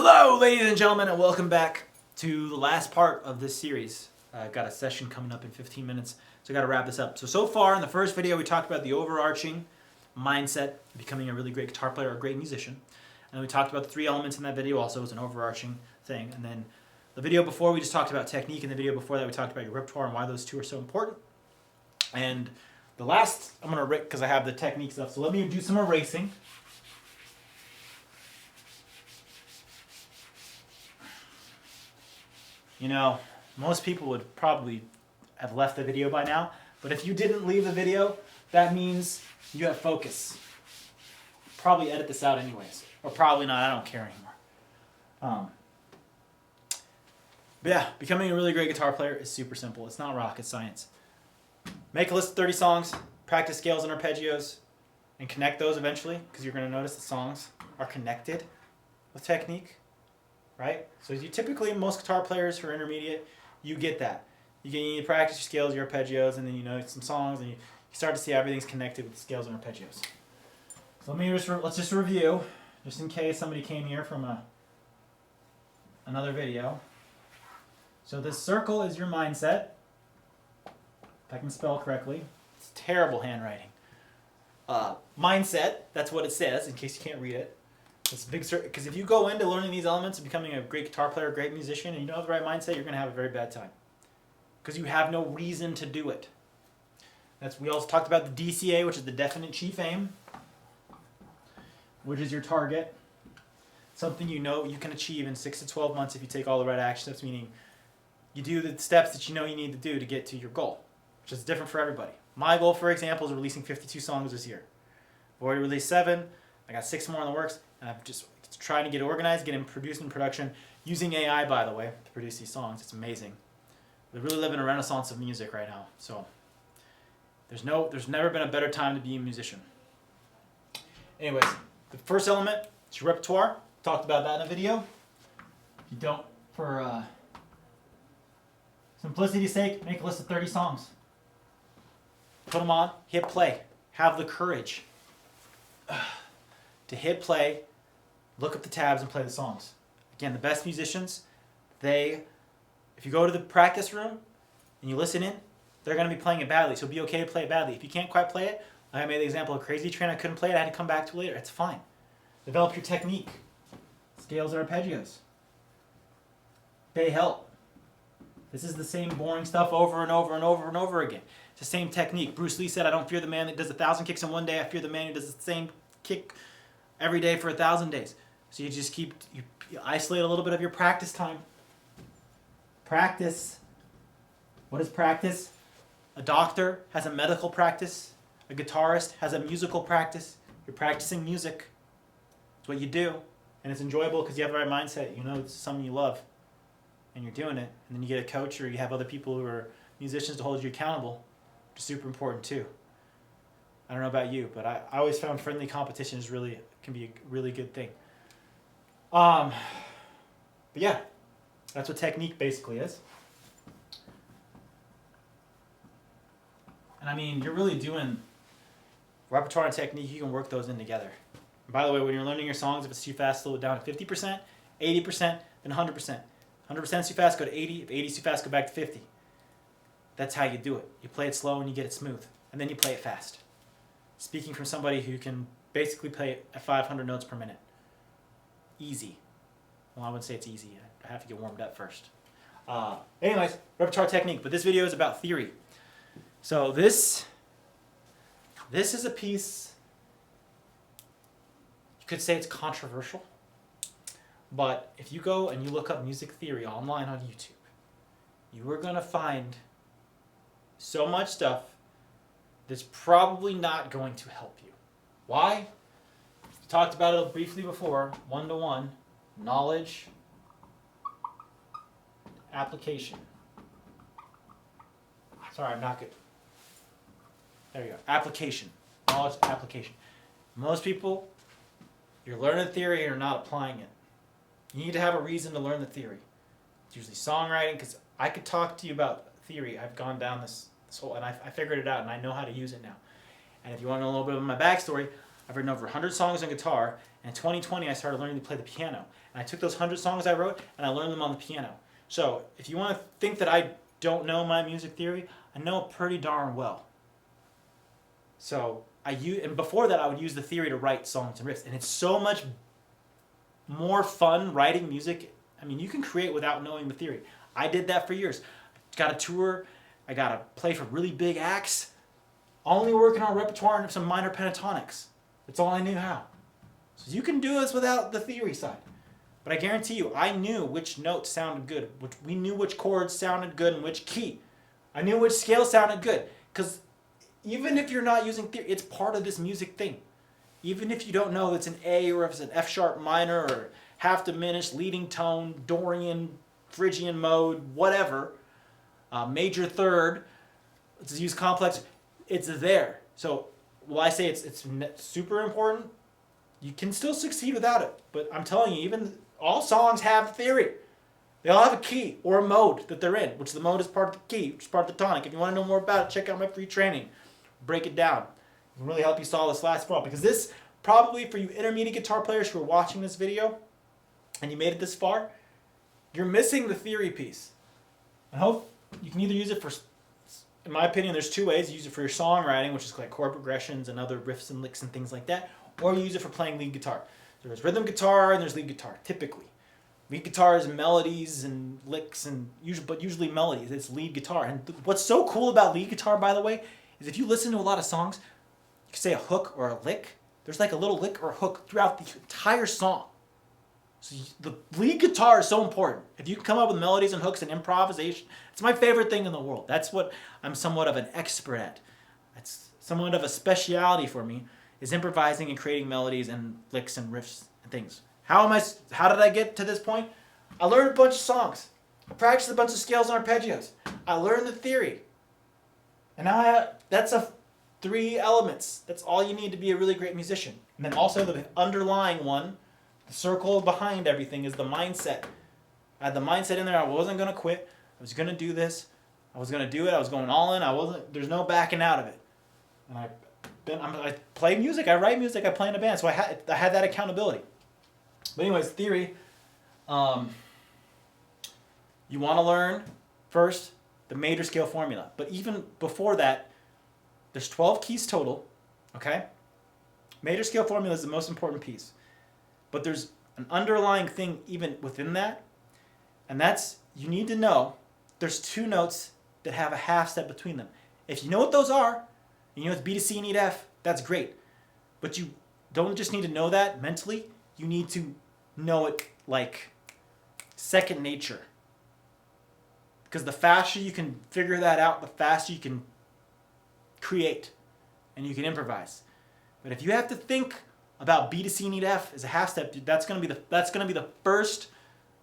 Hello, ladies and gentlemen, and welcome back to the last part of this series. I've got a session coming up in 15 minutes, so I got to wrap this up. So far in the first video, we talked about the overarching mindset of becoming a really great guitar player or a great musician. And we talked about the three elements in that video also as an overarching thing. And then the video before, we just talked about technique. And the video before that, we talked about your repertoire and why those two are so important. And the last, I'm going to erase because I have the technique stuff. So let me do some erasing. You know, most people would probably have left the video by now, but if you didn't leave the video, that means you have focus. Probably edit this out anyways, or probably not, I don't care anymore. But yeah, becoming a really great guitar player is super simple. It's not rocket science. Make a list of 30 songs, practice scales and arpeggios, and connect those eventually, because you're going to notice the songs are connected with technique. Right? So you typically, most guitar players who are intermediate, you get that. You need to practice your scales, your arpeggios, and then you know some songs, and you start to see everything's connected with scales and arpeggios. So let's just review, just in case somebody came here from another video. So this circle is your mindset. If I can spell correctly. It's terrible handwriting. Mindset, that's what it says, in case you can't read it. It's big, because if you go into learning these elements and becoming a great guitar player, a great musician, and you don't have the right mindset, you're going to have a very bad time. Because you have no reason to do it. We also talked about the DCA, which is the definite chief aim, which is your target. Something you know you can achieve in 6 to 12 months if you take all the right action steps, meaning you do the steps that you know you need to do to get to your goal, which is different for everybody. My goal, for example, is releasing 52 songs this year. I've already released 7. I got 6 more in the works. And I'm just trying to get organized, get them produced in production, using AI, by the way, to produce these songs. It's amazing. We really live in a renaissance of music right now. So there's never been a better time to be a musician. Anyways, the first element is your repertoire. Talked about that in a video. If you don't, for simplicity's sake, make a list of 30 songs. Put them on, hit play. Have the courage to hit play, look up the tabs, and play the songs. Again, the best musicians, if you go to the practice room and you listen in, they're going to be playing it badly, so it'll be okay to play it badly. If you can't quite play it, like I made the example of Crazy Train, I couldn't play it, I had to come back to it later. It's fine. Develop your technique. Scales or arpeggios. They help. This is the same boring stuff over and over and over and over again. It's the same technique. Bruce Lee said, I don't fear the man that does 1,000 kicks in one day, I fear the man who does the same kick every day for 1,000 days. So you just you isolate a little bit of your practice time. Practice. What is practice? A doctor has a medical practice. A guitarist has a musical practice. You're practicing music. It's what you do. And it's enjoyable because you have the right mindset. You know it's something you love. And you're doing it. And then you get a coach or you have other people who are musicians to hold you accountable, which is super important too. I don't know about you, but I always found friendly competition can be a really good thing. But yeah, that's what technique basically is. And I mean, you're really doing repertoire and technique. You can work those in together. And by the way, when you're learning your songs, if it's too fast, slow it down to 50%, 80%, then 100%. 100% is too fast, go to 80. If 80 is too fast, go back to 50. That's how you do it. You play it slow and you get it smooth. And then you play it fast. Speaking from somebody who can basically play it at 500 notes per minute. Easy. Well, I wouldn't say it's easy. I have to get warmed up first. Anyways, repertoire technique. But this video is about theory. So this is a piece, you could say it's controversial. But if you go and you look up music theory online on YouTube, you are going to find so much stuff that's probably not going to help you. Why? We talked about it briefly before. 1-to-1, knowledge, application. Sorry, I'm not good. There you go. Application. Knowledge, application. Most people, you're learning theory and you're not applying it. You need to have a reason to learn the theory. It's usually songwriting, because I could talk to you about theory. I've gone down this whole, and I figured it out, and I know how to use it now. And if you want to know a little bit of my backstory, I've written over 100 songs on guitar, and in 2020 I started learning to play the piano. And I took those 100 songs I wrote and I learned them on the piano. So if you want to think that I don't know my music theory, I know it pretty darn well. So and before that I would use the theory to write songs and riffs, and it's so much more fun writing music. I mean, you can create without knowing the theory. I did that for years. Got a tour, I got to play for really big acts, only working on repertoire and some minor pentatonics. That's all I knew how. So you can do this without the theory side. But I guarantee you, I knew which notes sounded good. We knew which chords sounded good and which key. I knew which scale sounded good. Because even if you're not using theory, it's part of this music thing. Even if you don't know it's an A or if it's an F sharp minor or half diminished, leading tone, Dorian, Phrygian mode, whatever, major third, let's use complex, it's there. So while I say it's super important, you can still succeed without it. But I'm telling you, even all songs have theory. They all have a key or a mode that they're in, which the mode is part of the key, which is part of the tonic. If you want to know more about it, check out my free training. Break it down. It can really help you solve this last problem. Because this, probably for you intermediate guitar players who are watching this video, and you made it this far, you're missing the theory piece. I hope you can either use it for, in my opinion, there's two ways. You use it for your songwriting, which is like chord progressions and other riffs and licks and things like that, or you use it for playing lead guitar. There's rhythm guitar and there's lead guitar, typically. Lead guitar is melodies and licks, and usually melodies. It's lead guitar. And what's so cool about lead guitar, by the way, is if you listen to a lot of songs, you can say a hook or a lick. There's like a little lick or a hook throughout the entire song. So the lead guitar is so important. If you can come up with melodies and hooks and improvisation, it's my favorite thing in the world. That's what I'm somewhat of an expert at. That's somewhat of a speciality for me, is improvising and creating melodies and licks and riffs and things. How did I get to this point? I learned a bunch of songs. I practiced a bunch of scales and arpeggios. I learned the theory. And now that's 3 elements. That's all you need to be a really great musician. And then also the underlying one, the circle behind everything, is the mindset. I had the mindset in there. I wasn't going to quit. I was going to do this. I was going to do it. I was going all in. There's no backing out of it. And I play music. I write music. I play in a band. So I had that accountability. But anyways, theory. You want to learn first the major scale formula. But even before that, there's 12 keys total. Okay? Major scale formula is the most important piece. But there's an underlying thing even within that. And that's, you need to know there's 2 notes that have a half step between them. If you know what those are, you know it's B to C and E to F, that's great. But you don't just need to know that mentally. You need to know it like second nature. Because the faster you can figure that out, the faster you can create and you can improvise. But if you have to think about B to C and E to F as a half step, that's going to be the first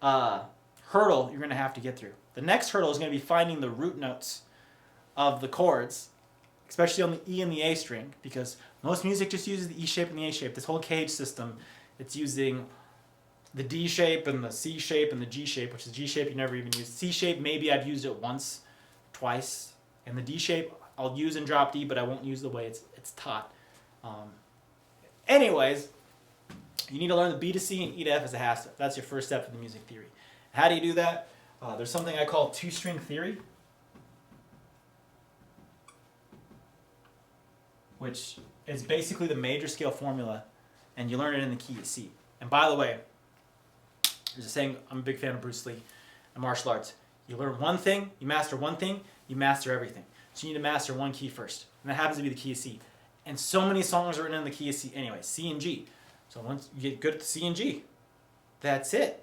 hurdle you're going to have to get through. The next hurdle is going to be finding the root notes of the chords, especially on the E and the A string, because most music just uses the E shape and the A shape. This whole cage system, it's using the D shape and the C shape and the G shape, which is G shape you never even use. C shape, maybe I've used it once, twice. And the D shape, I'll use and drop D, but I won't use the way it's taught. Anyways, you need to learn the B to C and E to F as a half step. That's your first step in the music theory. How do you do that? There's something I call 2-string theory, which is basically the major scale formula, and you learn it in the key of C. And by the way, there's a saying, I'm a big fan of Bruce Lee and martial arts. You learn one thing, you master one thing, you master everything. So you need to master one key first. And that happens to be the key of C. And so many songs are written in the key of C anyway, C and G. So once you get good at the C and G, that's it.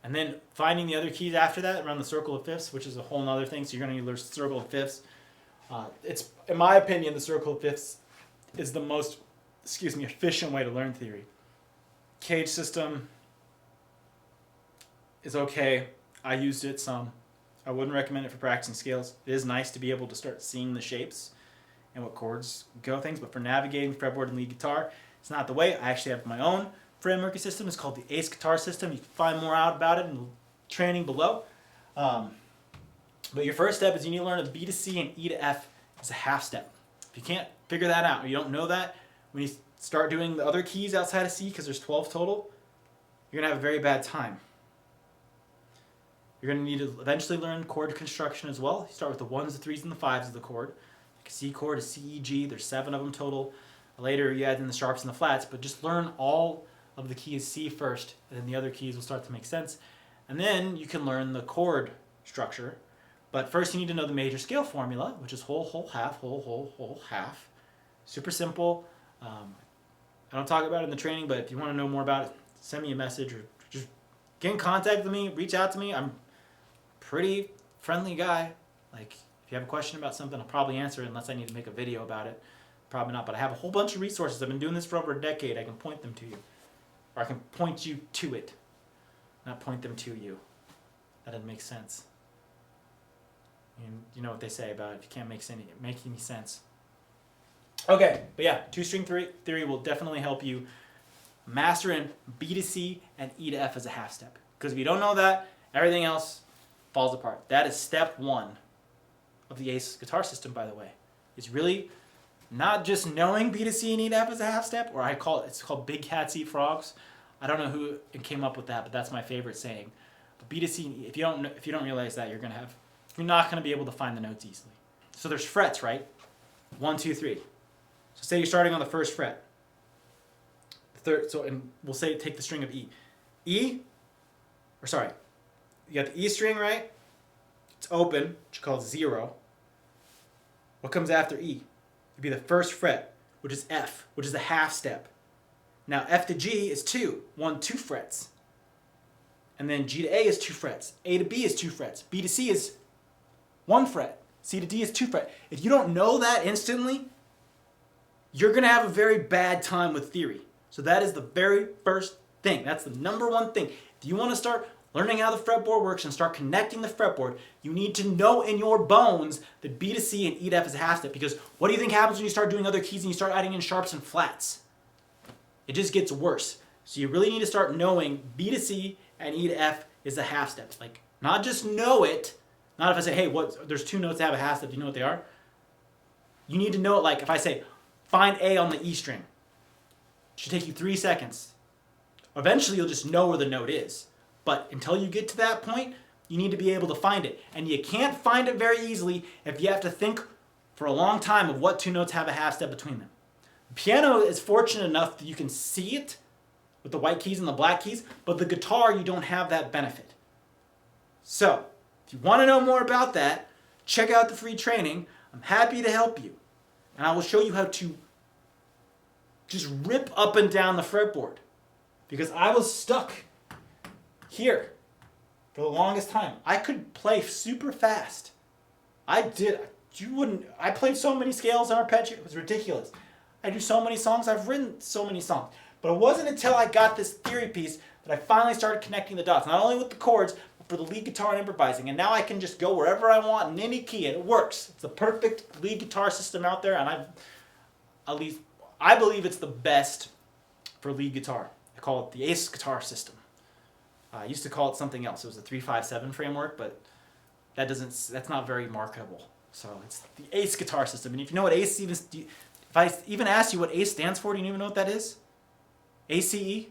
And then finding the other keys after that around the circle of fifths, which is a whole other thing. So you're going to learn circle of fifths. It's, in my opinion, the circle of fifths is the most, efficient way to learn theory. Cage system is okay. I used it some. I wouldn't recommend it for practicing scales. It is nice to be able to start seeing the shapes and what chords go things, but for navigating fretboard and lead guitar, it's not the way. I actually have my own framework system. It's called the Ace Guitar System. You can find more out about it in the training below. But your first step is you need to learn a B to C and E to F as a half step. If you can't figure that out, or you don't know that, when you start doing the other keys outside of C, because there's 12 total, you're going to have a very bad time. You're going to need to eventually learn chord construction as well. You start with the 1s, the 3s, and the 5s of the chord. Like a C chord, a C, E, G. There's 7 of them total. Later, you add in the sharps and the flats, but just learn all of the keys C first, and then the other keys will start to make sense. And then you can learn the chord structure. But first, you need to know the major scale formula, which is whole, whole, half, whole, whole, whole, half. Super simple. I don't talk about it in the training, but if you want to know more about it, send me a message or just get in contact with me, reach out to me. I'm a pretty friendly guy. Like, if you have a question about something, I'll probably answer it unless I need to make a video about it. Probably not, but I have a whole bunch of resources. I've been doing this for over a decade. I can point them to you. Or I can point you to it, not point them to you. That doesn't make sense. You know what they say about it. If you can't make any sense. Okay, but yeah, two-string theory will definitely help you master in B to C and E to F as a half step. Because if you don't know that, everything else falls apart. That is step 1 of the Ace guitar system, by the way. It's really not just knowing B to C and E to F as a half step, or it's called big cats eat frogs. I don't know who came up with that, but that's my favorite saying. But B to C and E, if you don't realize that, you're not gonna be able to find the notes easily. So there's frets, right? 1, 2, 3. So say you're starting on the first fret. The third, and we'll say take the string of E. You got the E string, right? It's open, which is called 0. What comes after E? It'd be the first fret, which is F, which is the half step. Now F to G is 2, 2 frets. And then G to A is 2 frets. A to B is 2 frets. B to C is 1 fret. C to D is 2 frets. If you don't know that instantly, you're going to have a very bad time with theory. So that is the very first thing. That's the number 1 thing. If you want to start learning how the fretboard works and start connecting the fretboard, you need to know in your bones that B to C and E to F is a half step. Because what do you think happens when you start doing other keys and you start adding in sharps and flats? It just gets worse. So you really need to start knowing B to C and E to F is a half step. Like, not just know it. Not if I say, hey, there's 2 notes that have a half step. Do you know what they are? You need to know it. Like if I say, find A on the E string. It should take you 3 seconds. Eventually, you'll just know where the note is. But until you get to that point, you need to be able to find it. And you can't find it very easily if you have to think for a long time of what 2 notes have a half step between them. The piano is fortunate enough that you can see it with the white keys and the black keys, but the guitar, you don't have that benefit. So, if you want to know more about that, check out the free training. I'm happy to help you. And I will show you how to just rip up and down the fretboard. Because I was stuck here for the longest time. I could play super fast. I played so many scales on arpeggio. It was ridiculous. I do so many songs. I've written so many songs. But it wasn't until I got this theory piece that I finally started connecting the dots. Not only with the chords, but for the lead guitar and improvising. And now I can just go wherever I want in any key. And it works. It's the perfect lead guitar system out there. And I believe it's the best for lead guitar. I call it the Ace guitar system. I used to call it something else. It was a 3-5-7 framework, but that's not very marketable. So it's the Ace guitar system. And if you know what Ace if I even ask you what Ace stands for, do you even know what that is? ACE?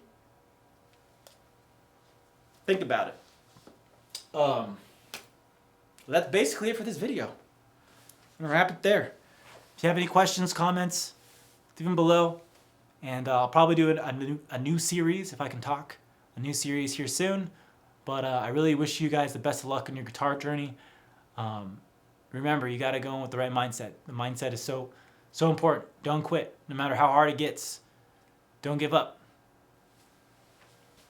Think about it. That's basically it for this video. I'm going to wrap it there. If you have any questions, comments, leave them below. And I'll probably do a new series, if I can talk. A new series here soon. But I really wish you guys the best of luck on your guitar journey. Remember, you got to go in with the right mindset. The mindset is so important. Don't quit. No matter how hard it gets, don't give up.